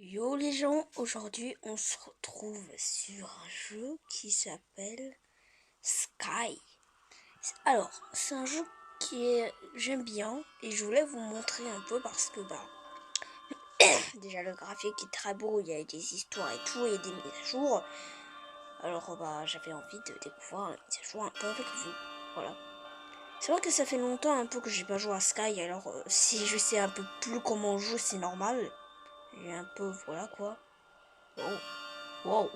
Yo les gens, aujourd'hui on se retrouve sur un jeu qui s'appelle Sky. Alors, c'est un jeu j'aime bien et je voulais vous montrer un peu parce que déjà le graphique est très beau, il y a des histoires et tout et des mises à jour. Alors j'avais envie de découvrir les mises à jour un peu avec vous. Voilà. C'est vrai que ça fait longtemps un peu que j'ai pas joué à Sky, alors si je sais un peu plus comment on joue, c'est normal. Et un peu voilà quoi. Oh. Wow.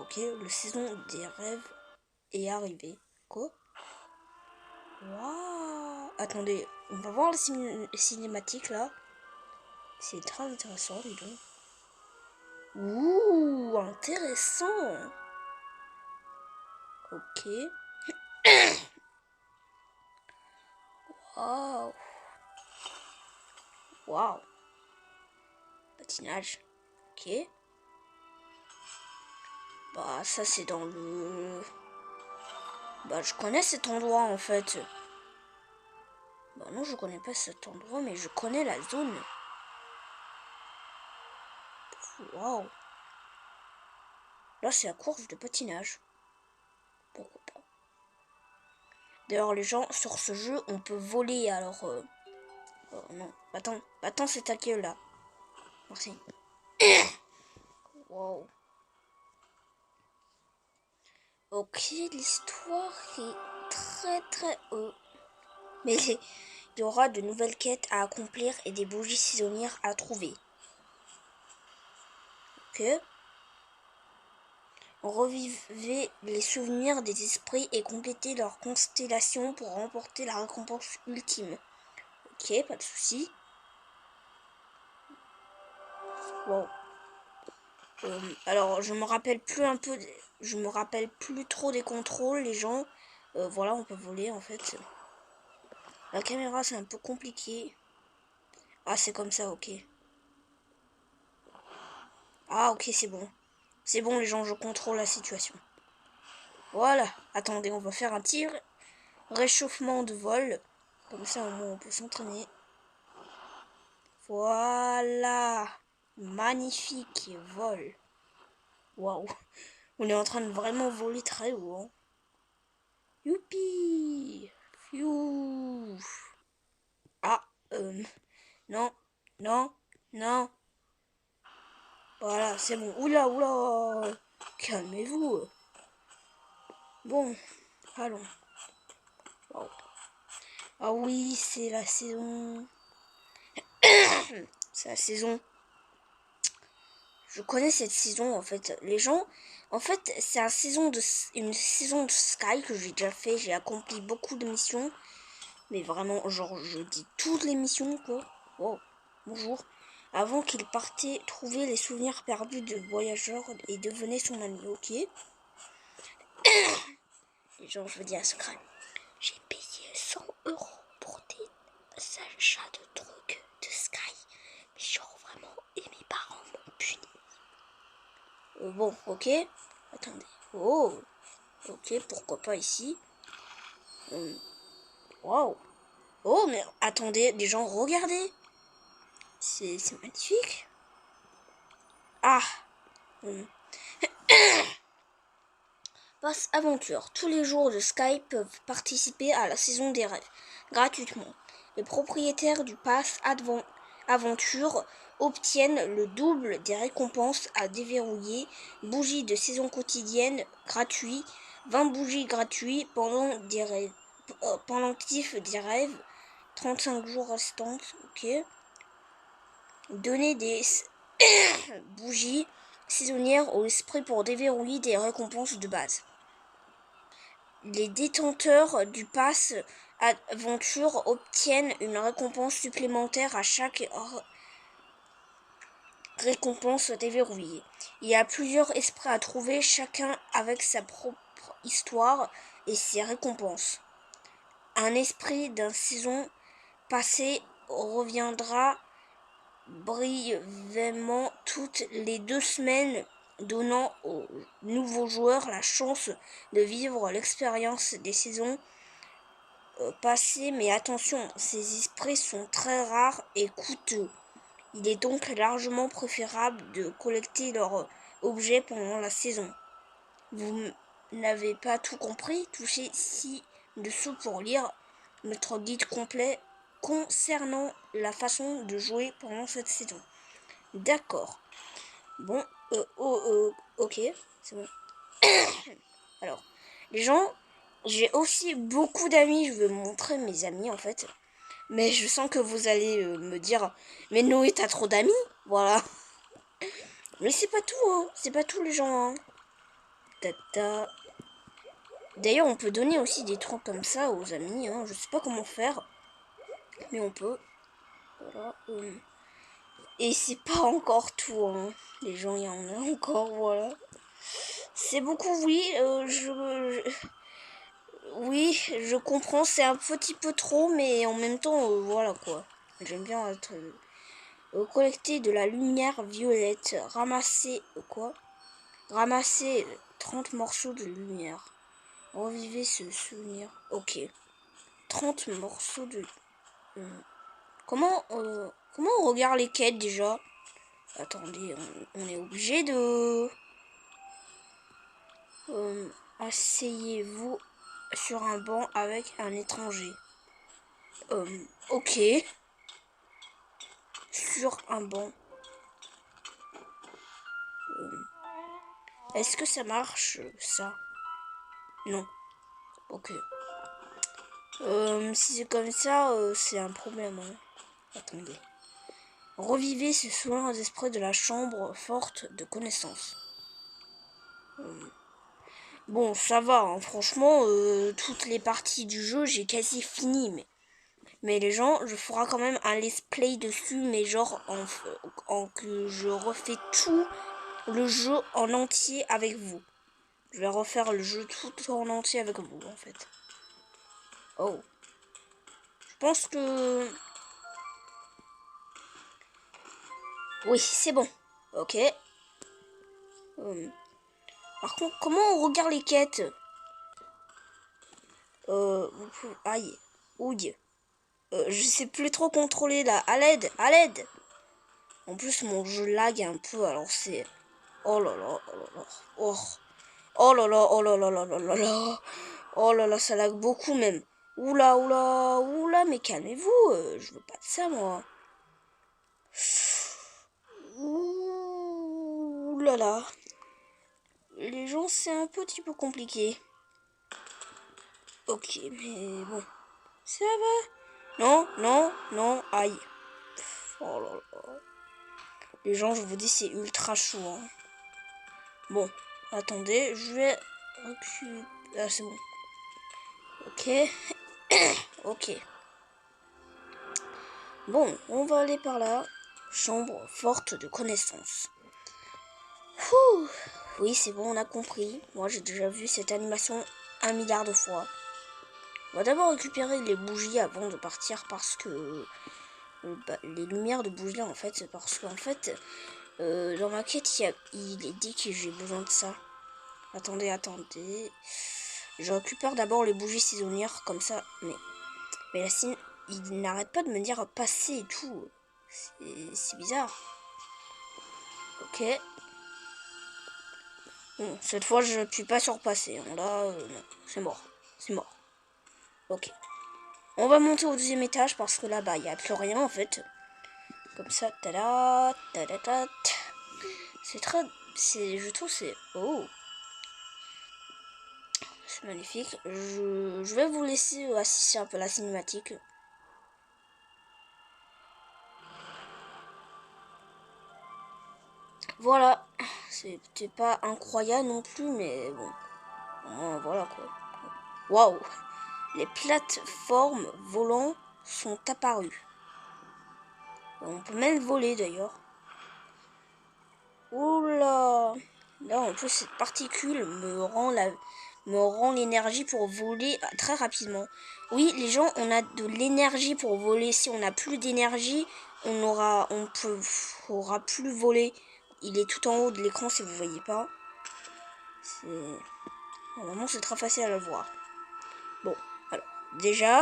Ok, le saison des rêves est arrivé. Quoi? Waouh! Attendez, on va voir les cinématiques là. C'est très intéressant, dis donc. Ouh, intéressant! Ok. Waouh! Waouh! Patinage. Ok. Ça c'est dans le... je connais cet endroit en fait. Non, je connais pas cet endroit, mais je connais la zone. Waouh! Là c'est la course de patinage. Pourquoi pas? D'ailleurs, les gens, sur ce jeu, on peut voler, alors... Oh non, attends, c'est ta gueule, là. Merci. Wow. Ok, l'histoire est très... Mais il y aura de nouvelles quêtes à accomplir et des bougies saisonnières à trouver. Ok. Revivez les souvenirs des esprits et complétez leur constellation pour remporter la récompense ultime. Ok, pas de souci. Wow. Alors je me rappelle plus trop des contrôles, les gens. Voilà, on peut voler en fait. La caméra c'est un peu compliqué. Ah, c'est comme ça, ok. Ah, ok, c'est bon. C'est bon les gens, je contrôle la situation. Voilà. Attendez, on va faire un tir. Réchauffement de vol. Comme ça au moins on peut s'entraîner. Voilà. Magnifique vol. Waouh. On est en train de vraiment voler très haut. Hein. Youpi! Fiou! Ah, non, non, non. Voilà, c'est bon. Oula, oula! Calmez-vous. Bon, allons. Wow. Ah oui, c'est la saison. C'est la saison. Je connais cette saison en fait. Les gens, en fait, c'est une saison de Sky que j'ai déjà fait. J'ai accompli beaucoup de missions. Mais vraiment, genre, je dis toutes les missions, quoi. Wow, bonjour. Avant qu'il partait trouver les souvenirs perdus de voyageurs et devenait son ami, ok. Et genre, je veux dire un secret. J'ai payé 100 € pour des achats de trucs de Sky. Mais genre, vraiment, et mes parents m'ont puni. Bon, ok. Attendez. Oh, ok, pourquoi pas ici. Waouh. Oh, mais attendez, les gens, regardez. C'est magnifique. Ah. Passe Aventure. Tous les joueurs de Sky peuvent participer à la saison des rêves gratuitement. Les propriétaires du Pass Aventure obtiennent le double des récompenses à déverrouiller. Bougies de saison quotidienne gratuits, 20 bougies gratuites pendant l'actif des rêves, 35 jours restants, ok. Donner des bougies saisonnières au esprit pour déverrouiller des récompenses de base. Les détenteurs du pass aventure obtiennent une récompense supplémentaire à chaque récompense déverrouillée. Il y a plusieurs esprits à trouver, chacun avec sa propre histoire et ses récompenses. Un esprit d'une saison passée reviendra brièvement toutes les 2 semaines, donnant aux nouveaux joueurs la chance de vivre l'expérience des saisons passées. Mais attention, ces esprits sont très rares et coûteux. Il est donc largement préférable de collecter leurs objets pendant la saison. Vous n'avez pas tout compris? Touchez ci-dessous pour lire notre guide complet concernant la façon de jouer pendant cette saison. D'accord. Bon, ok, c'est bon. Alors, les gens, j'ai aussi beaucoup d'amis, je veux montrer mes amis en fait. Mais je sens que vous allez me dire, mais Noé, t'as trop d'amis? Voilà. Mais c'est pas tout, hein. C'est pas tout les gens, hein. Tata. D'ailleurs, on peut donner aussi des trucs comme ça aux amis, hein. Je sais pas comment faire, mais on peut. Voilà. Et c'est pas encore tout, hein. Les gens, il y en a encore, voilà. C'est beaucoup, oui. Oui, je comprends, c'est un petit peu trop, mais en même temps, voilà quoi. J'aime bien être collecter de la lumière violette. Ramasser 30 morceaux de lumière. Revivez ce souvenir. Ok. 30 morceaux de... comment on regarde les quêtes déjà? Attendez, on est obligé de... asseyez-vous sur un banc avec un étranger. Ok. Sur un banc. Est-ce que ça marche, ça? Non. Ok. Si c'est comme ça, c'est un problème. Hein. Attendez. Revivez ce souvenir d'esprit de la chambre forte de connaissance. Bon, ça va, hein. Franchement, toutes les parties du jeu, j'ai quasi fini. Mais les gens, je ferai quand même un let's play dessus, mais genre que je refais tout le jeu en entier avec vous. Je vais refaire le jeu tout en entier avec vous, en fait. Oh. Je pense que... oui, c'est bon. Ok. Par contre, comment on regarde les quêtes? Aïe. Ouille. Je sais plus trop contrôler là. À l'aide, à l'aide. En plus, mon jeu lag un peu, alors c'est... oh là là, oh là là. Oh. Oh là là, oh là là là là là là. Oh là là, ça lag beaucoup même. Oula, oula, oula, mais calmez-vous. Je veux pas de ça, moi. Ouh là là. Les gens, c'est un petit peu compliqué. Ok, mais bon. Ça va. Non, non, non, aïe. Oh là là. Les gens, je vous dis, c'est ultra chaud. Hein. Bon, attendez, je vais reculer. Ah, c'est bon. Ok. Ok. Bon, on va aller par là. Chambre forte de connaissances. Ouh. Oui, c'est bon, on a compris. Moi, j'ai déjà vu cette animation 1 milliard de fois. On va d'abord récupérer les bougies avant de partir parce que... les lumières de bougies, en fait, c'est parce qu'en fait, dans ma quête, il est dit que j'ai besoin de ça. Attendez, attendez. Je récupère d'abord les bougies saisonnières, comme ça. Mais la signe, il n'arrête pas de me dire passer et tout. C'est bizarre. Ok. Bon, cette fois, je n'appuie pas sur passer. Là, non. C'est mort. C'est mort. Ok. On va monter au 2e étage parce que là-bas, il n'y a plus rien en fait. Comme ça, tada, tada, tada. C'est très... je trouve c'est... oh. C'est magnifique. Je vais vous laisser assister un peu à la cinématique. Voilà. C'était pas incroyable non plus, mais bon. Voilà quoi. Waouh. Les plateformes volantes sont apparues. On peut même voler d'ailleurs. Oula. Là en plus cette particule me rend l'énergie pour voler très rapidement. Oui, les gens, on a de l'énergie pour voler. Si on n'a plus d'énergie, pourra plus voler. Il est tout en haut de l'écran si vous voyez pas. Normalement c'est très facile à le voir. Bon, alors déjà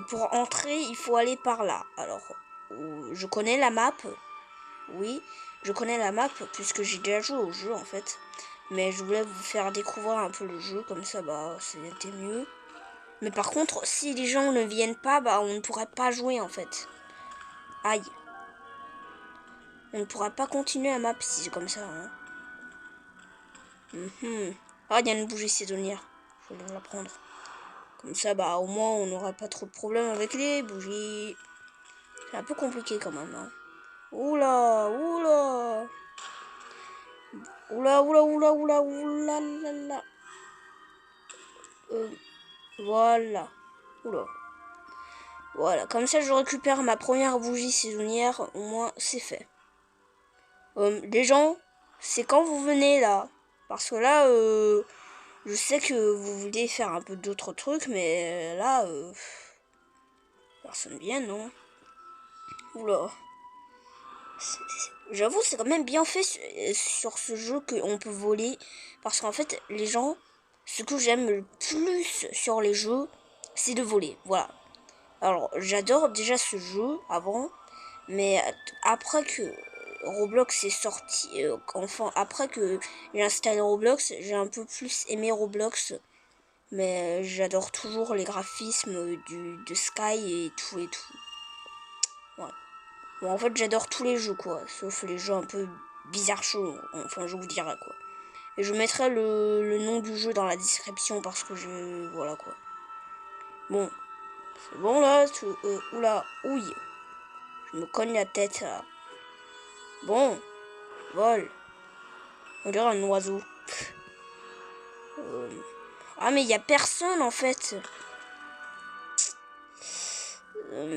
pour entrer il faut aller par là. Alors je connais la map. Oui, je connais la map puisque j'ai déjà joué au jeu en fait. Mais je voulais vous faire découvrir un peu le jeu, comme ça bah c'était mieux. Mais par contre, si les gens ne viennent pas, bah on ne pourrait pas jouer en fait. Aïe. On ne pourra pas continuer la map si c'est comme ça. Hein. Ah, il y a une bougie saisonnière. Faut la prendre. Comme ça, bah au moins on n'aura pas trop de problèmes avec les bougies. C'est un peu compliqué quand même. Hein. Oula, oula. Oula, oula, oula, oula, oula, là, là. Voilà. Oula. Voilà, comme ça je récupère ma première bougie saisonnière, au moins c'est fait. Les gens, c'est quand vous venez là. Parce que là, je sais que vous voulez faire un peu d'autres trucs, mais là, personne vient, non? Oula. J'avoue, c'est quand même bien fait sur ce jeu qu'on peut voler. Parce qu'en fait, les gens, ce que j'aime le plus sur les jeux, c'est de voler. Voilà. Alors, j'adore déjà ce jeu avant, mais après que Roblox est sorti, enfin, après que j'ai installé Roblox, j'ai un peu plus aimé Roblox, mais j'adore toujours les graphismes de Sky et tout et tout. Ouais. Bon, en fait, j'adore tous les jeux, quoi, sauf les jeux un peu bizarres chauds, enfin, je vous dirai, quoi. Et je mettrai le nom du jeu dans la description parce que voilà, quoi. Bon. C'est bon là, oula, ouille. Je me cogne la tête. Là. Bon, vol. On dirait un oiseau. Ah mais il y a personne en fait.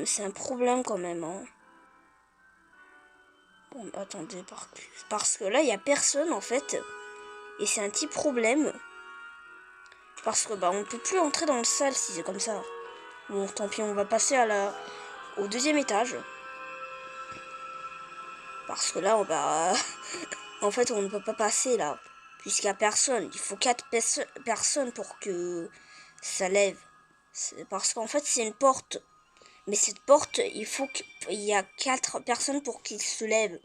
C'est un problème quand même. Hein. Bon, attendez, parce que là il y a personne en fait. Et c'est un petit problème. Parce que bah on peut plus entrer dans le salle si c'est comme ça. Bon, tant pis, on va passer au deuxième étage. Parce que là, on va... en fait, on ne peut pas passer là. Puisqu'il n'y a personne. Il faut 4 personnes pour que ça lève. Parce qu'en fait, c'est une porte. Mais cette porte, il faut qu'il y a 4 personnes pour qu'il se lève.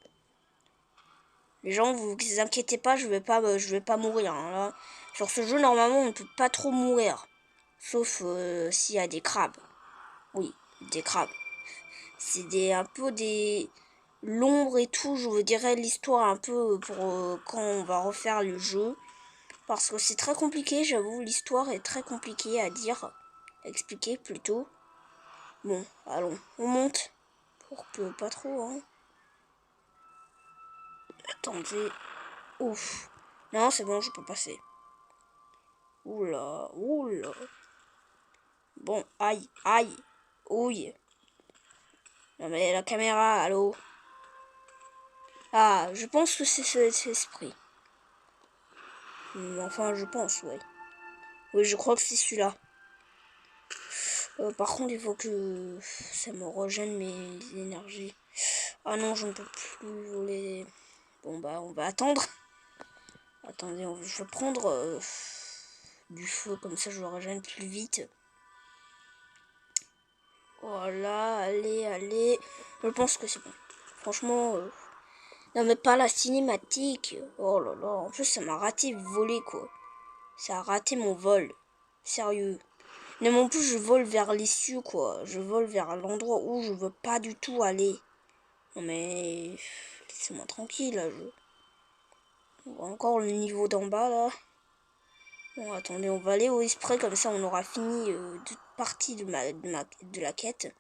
Les gens, vous inquiétez pas, je vais pas mourir. Hein, là. Sur ce jeu, normalement, on ne peut pas trop mourir. Sauf s'il y a des crabes. Oui, des crabes. C'est un peu des... L'ombre et tout, je vous dirais l'histoire un peu pour quand on va refaire le jeu. Parce que c'est très compliqué, j'avoue, l'histoire est très compliquée à dire. À expliquer plutôt. Bon, allons, on monte. Pour que pas trop, hein. Attendez. Ouf. Non, c'est bon, je peux passer. Oula, oula. Bon, aïe, aïe. Ouille. Non mais la caméra, allô. Ah, je pense que c'est cet esprit. Enfin, je pense, oui. Oui, je crois que c'est celui-là. Par contre, il faut que ça me régène mes énergies. Ah non, je ne peux plus voler. Bon, bah, on va attendre. Attendez, je vais prendre du feu, comme ça je régène plus vite. Voilà, allez, allez. Je pense que c'est bon. Franchement, non mais pas la cinématique. Oh là là, en plus ça m'a raté voler quoi. Ça a raté mon vol. Sérieux. Mais en plus je vole vers l'issue quoi. Je vole vers l'endroit où je veux pas du tout aller. Non mais laissez-moi tranquille là. On voit encore le niveau d'en bas là. Bon attendez, on va aller au esprit comme ça on aura fini toute partie de la quête.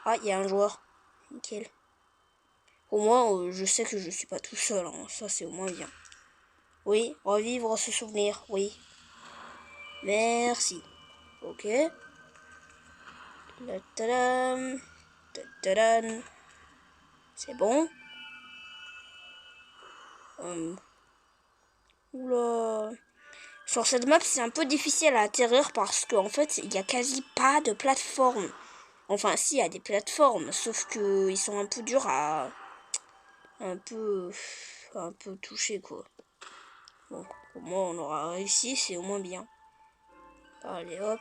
Ah, il y a un joueur. Nickel. Au moins je sais que je suis pas tout seul. Hein. Ça c'est au moins bien. Oui, revivre ce souvenir, oui. Merci. Ok. Tadam. Tadam. C'est bon. Oula. Sur cette map, c'est un peu difficile à atterrir parce qu'en fait, il n'y a quasi pas de plateforme. Enfin, si, il y a des plateformes, sauf que ils sont un peu durs à... Un peu toucher, quoi. Bon, au moins, on aura réussi, c'est au moins bien. Allez, hop.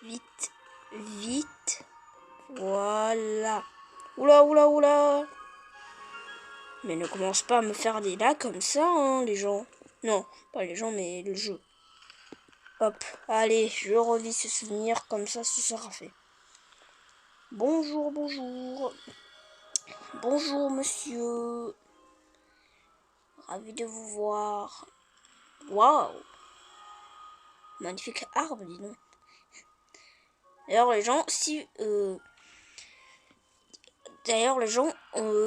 Vite, vite. Voilà. Oula, oula, oula. Mais ne commence pas à me faire des lags comme ça, hein, les gens. Non, pas les gens, mais le jeu. Hop, allez, je revis ce souvenir, comme ça, ce sera fait. Bonjour, bonjour. Bonjour, monsieur. Ravi de vous voir. Waouh. Magnifique arbre, dis donc. D'ailleurs, les gens, si...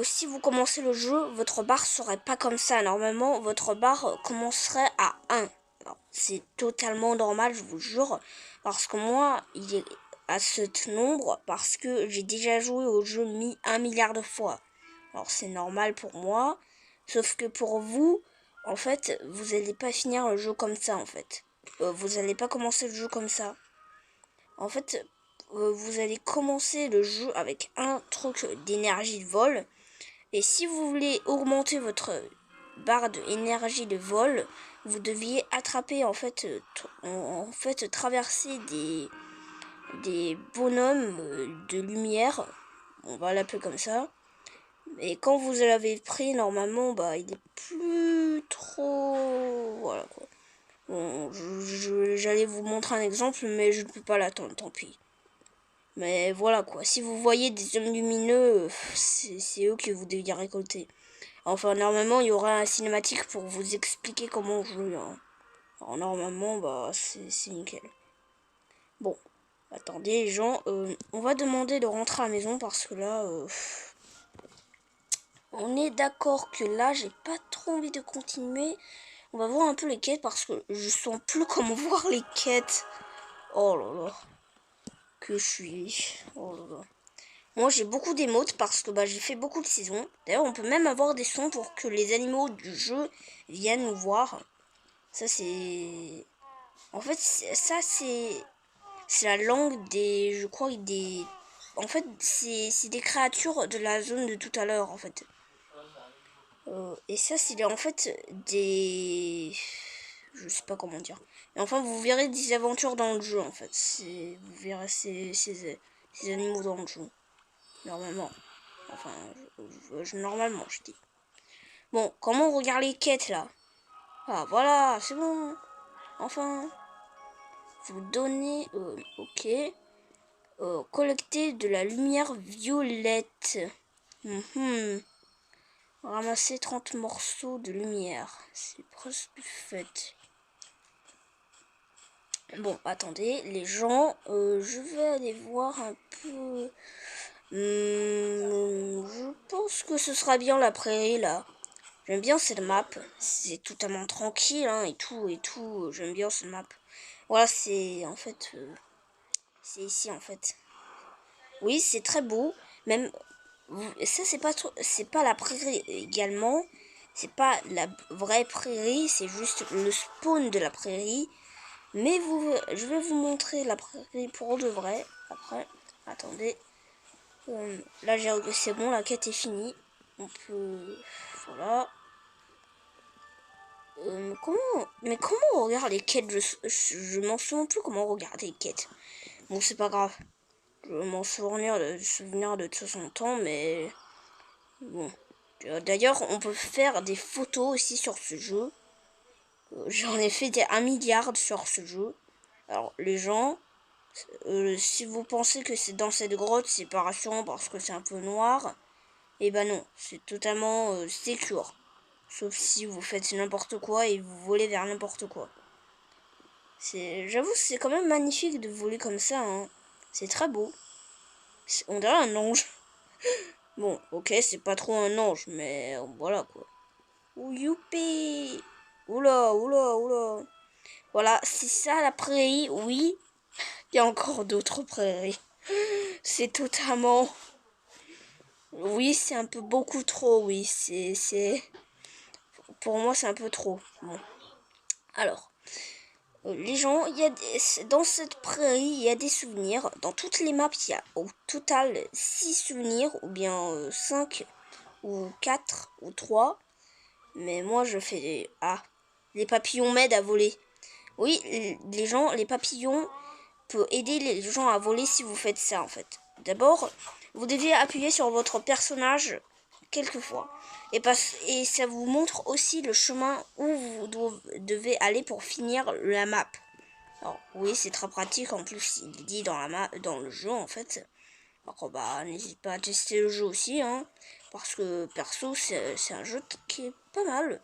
si vous commencez le jeu, votre barre serait pas comme ça. Normalement, votre barre commencerait à 1. C'est totalement normal, je vous jure. Parce que moi, il est à ce nombre parce que j'ai déjà joué au jeu 1 milliard de fois. Alors, c'est normal pour moi. Sauf que pour vous, en fait, vous n'allez pas finir le jeu comme ça, en fait. Vous n'allez pas commencer le jeu comme ça. En fait, vous allez commencer le jeu avec un truc d'énergie de vol. Et si vous voulez augmenter votre barre d'énergie de vol, vous deviez attraper en fait traverser des bonhommes de lumière. On va l'appeler comme ça. Et quand vous l'avez pris, normalement, il est plus trop... Voilà quoi. Bon, j'allais vous montrer un exemple, mais je ne peux pas l'attendre, tant pis. Mais voilà quoi, si vous voyez des hommes lumineux, c'est eux que vous deviez récolter. Enfin, normalement, il y aura un cinématique pour vous expliquer comment jouer. Hein. Alors, normalement, c'est nickel. Bon, attendez les gens, on va demander de rentrer à la maison parce que là, on est d'accord que là, j'ai pas trop envie de continuer. On va voir un peu les quêtes parce que je sens plus comment voir les quêtes. Oh là là, que je suis. Oh là là. Moi, j'ai beaucoup d'émotes parce que j'ai fait beaucoup de saisons. D'ailleurs, on peut même avoir des sons pour que les animaux du jeu viennent nous voir. Ça, c'est... En fait, ça, c'est la langue des... Je crois des... En fait, c'est des créatures de la zone de tout à l'heure, en fait. Et ça, c'est en fait des... Je sais pas comment dire. Et enfin, vous verrez des aventures dans le jeu, en fait. Vous verrez ces animaux dans le jeu. Normalement. Enfin, normalement, je dis. Bon, comment on regarde les quêtes, là? Ah, voilà, c'est bon. Enfin. Vous donnez... ok. Collecter de la lumière violette. Ramasser 30 morceaux de lumière. C'est presque fait. Bon, attendez, les gens, je vais aller voir un peu... je pense que ce sera bien la prairie, là. J'aime bien cette map. C'est totalement tranquille, hein, et tout. J'aime bien cette map. Voilà, c'est, en fait... c'est ici, en fait. Oui, c'est très beau. Même... Ça, c'est pas la prairie également. C'est pas la vraie prairie, c'est juste le spawn de la prairie. Mais je vais vous montrer la prairie pour de vrai. Après, attendez. Là, c'est bon, la quête est finie. On peut... Voilà. Mais comment on regarde les quêtes? Je m'en souviens plus comment on regarde les quêtes. Bon, c'est pas grave. Je vais m'en souvenir de 60 ans, mais... Bon. D'ailleurs, on peut faire des photos aussi sur ce jeu. J'en ai fait 1 milliard sur ce jeu. Alors, les gens, si vous pensez que c'est dans cette grotte, c'est pas rassurant parce que c'est un peu noir. Et non, c'est totalement sécure. Sauf si vous faites n'importe quoi et vous volez vers n'importe quoi. J'avoue, c'est quand même magnifique de voler comme ça. Hein. C'est très beau. On dirait un ange. Bon, ok, c'est pas trop un ange, mais voilà quoi. Ouh, youpi! Oula, oula, oula. Voilà, c'est ça la prairie, oui. Il y a encore d'autres prairies. C'est totalement... Oui, c'est un peu beaucoup trop, oui. Pour moi, c'est un peu trop. Bon. Alors, les gens, dans cette prairie, il y a des souvenirs. Dans toutes les maps, il y a au total 6 souvenirs, ou bien 5, ou 4, ou 3. Mais moi, je fais... Ah, les papillons m'aident à voler. Oui, les gens, les papillons peuvent aider les gens à voler si vous faites ça, en fait. D'abord, vous devez appuyer sur votre personnage quelques fois. Et ça vous montre aussi le chemin où vous devez aller pour finir la map. Alors oui, c'est très pratique, en plus il dit dans le jeu en fait. Alors bah n'hésite pas à tester le jeu aussi, hein, parce que perso c'est un jeu qui est pas mal.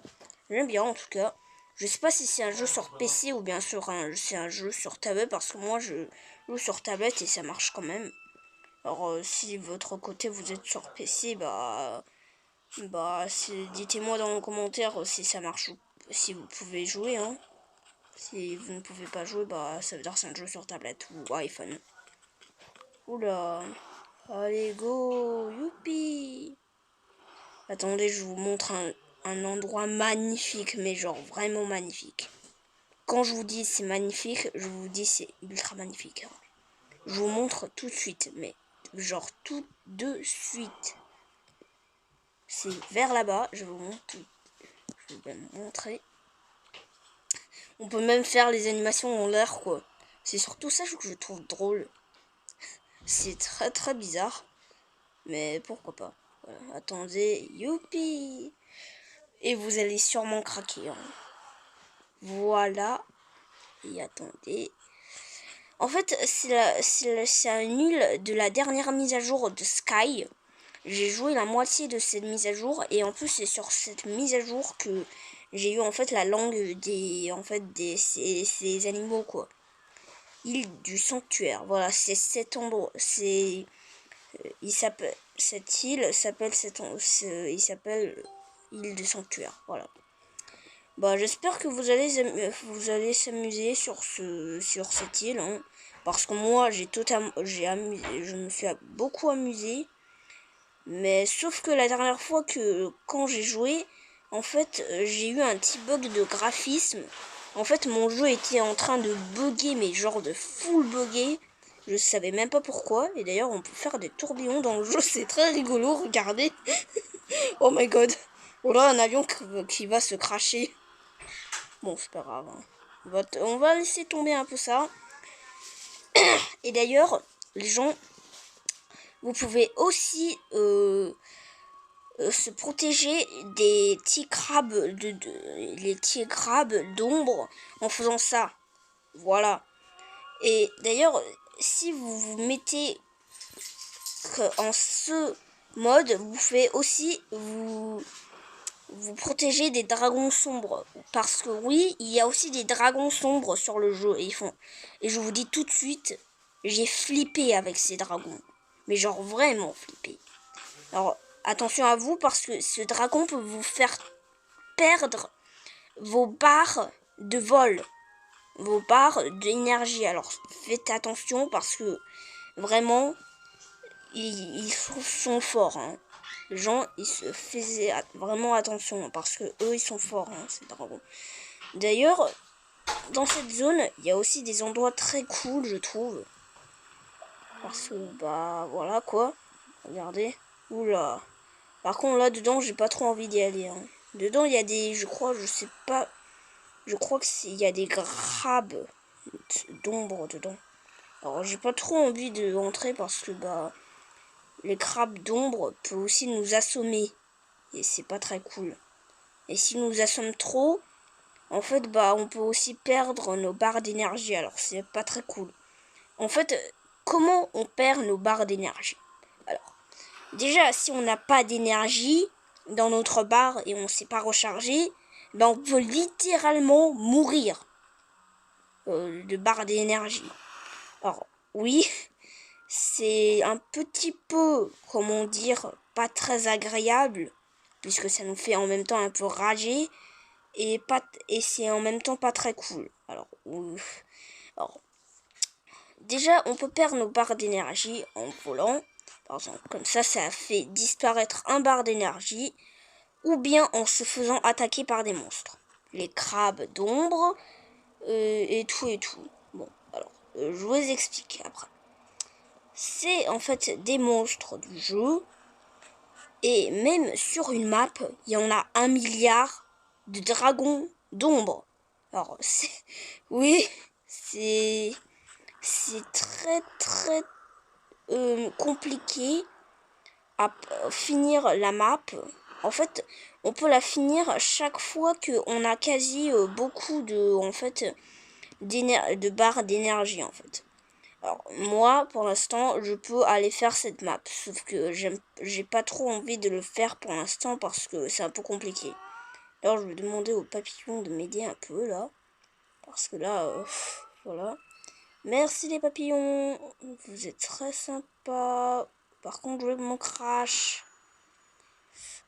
J'aime bien en tout cas. Je sais pas si c'est un jeu sur PC ou bien c'est un jeu sur tablette, parce que moi je joue sur tablette et ça marche quand même. Alors si de votre côté vous êtes sur PC, bah dites-moi dans les commentaires si ça marche ou si vous pouvez jouer, hein. Si vous ne pouvez pas jouer, bah ça veut dire que c'est un jeu sur tablette ou iPhone. Oula. Allez, go. Youpi. Attendez, je vous montre un endroit magnifique, mais genre vraiment magnifique. Quand je vous dis c'est magnifique, je vous dis c'est ultra magnifique. Je vous montre tout de suite, mais genre tout de suite. C'est vers là-bas, je vous montre. Je vais vous montrer. On peut même faire les animations en l'air, quoi. C'est surtout ça que je trouve drôle. C'est très très bizarre. Mais pourquoi pas. Voilà. Attendez, youpi. Et vous allez sûrement craquer. Hein. Voilà. Et attendez. En fait, c'est une île de la dernière mise à jour de Sky. J'ai joué la moitié de cette mise à jour. Et en plus, c'est sur cette mise à jour que j'ai eu en fait la langue ces animaux, quoi. Île du sanctuaire. Voilà, c'est cet endroit. Cette île s'appelle il s'appelle île du sanctuaire. Voilà. Bah j'espère que vous allez s'amuser sur cette île, hein, parce que moi je me suis beaucoup amusé. Mais sauf que la dernière fois quand j'ai joué, en fait, j'ai eu un petit bug de graphisme. En fait, mon jeu était en train de bugger, mais genre de full bugger. Je savais même pas pourquoi. Et d'ailleurs, on peut faire des tourbillons dans le jeu. C'est très rigolo, regardez. Oh my god. Oh là, un avion qui va se cracher. Bon, c'est pas grave. Hein. On va laisser tomber un peu ça. Et d'ailleurs, les gens, vous pouvez aussi se protéger des petits crabes les petits crabes d'ombre en faisant ça. Voilà. Et d'ailleurs, si vous vous mettez en ce mode, vous pouvez aussi vous protéger des dragons sombres. Parce que oui, il y a aussi des dragons sombres sur le jeu. Et je vous dis tout de suite, j'ai flippé avec ces dragons. Mais genre vraiment flippé. Alors, attention à vous, parce que ce dragon peut vous faire perdre vos barres de vol, vos barres d'énergie. Alors, faites attention, parce que vraiment, ils sont forts. Hein. Les gens, ils se faisaient vraiment attention, parce que eux, ils sont forts, hein, ces dragons. D'ailleurs, dans cette zone, il y a aussi des endroits très cool, je trouve. Parce que, bah, voilà, quoi. Regardez. Oula. Par contre, là, dedans, j'ai pas trop envie d'y aller. Hein. Dedans, il y a je crois qu'il y a des crabes d'ombre dedans. Alors, j'ai pas trop envie de rentrer parce que, bah, les crabes d'ombre peuvent aussi nous assommer. Et c'est pas très cool. Et s'ils nous assomment trop, en fait, bah, on peut aussi perdre nos barres d'énergie. Alors, c'est pas très cool. En fait, comment on perd nos barres d'énergie? Alors, déjà, si on n'a pas d'énergie dans notre barre et on ne sait pas recharger, ben on peut littéralement mourir de barre d'énergie. Alors, oui, c'est un petit peu, comment dire, pas très agréable, puisque ça nous fait en même temps un peu rager, et c'est en même temps pas très cool. Alors, déjà, on peut perdre nos barres d'énergie en volant. Par exemple, comme ça fait disparaître un bar d'énergie, ou bien en se faisant attaquer par des monstres. Les crabes d'ombre, et tout et tout. Bon, alors, je vous explique après. C'est en fait des monstres du jeu, et même sur une map, il y en a 1 milliard de dragons d'ombre. Alors, oui, c'est très très compliqué finir la map. En fait, on peut la finir chaque fois qu'on a quasi beaucoup de, en fait, de barres d'énergie, en fait. Alors, moi, pour l'instant, je peux aller faire cette map. Sauf que j'ai pas trop envie de le faire pour l'instant parce que c'est un peu compliqué. Alors, je vais demander aux papillons de m'aider un peu, là. Parce que là, voilà. Merci les papillons. Vous êtes très sympas. Par contre, je m'en crache.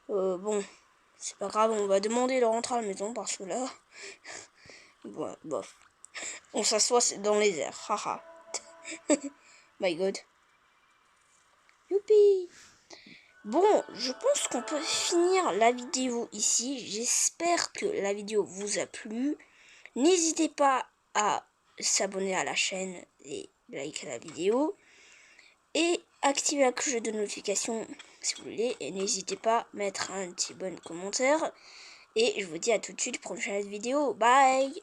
Bon, c'est pas grave, on va demander de rentrer à la maison parce que là... Bon, bof. On s'assoit dans les airs, haha. My god. Youpi. Bon, je pense qu'on peut finir la vidéo ici. J'espère que la vidéo vous a plu. N'hésitez pas à s'abonner à la chaîne et liker la vidéo. Et activez la cloche de notification si vous voulez. Et n'hésitez pas à mettre un petit bon commentaire. Et je vous dis à tout de suite pour une prochaine vidéo. Bye!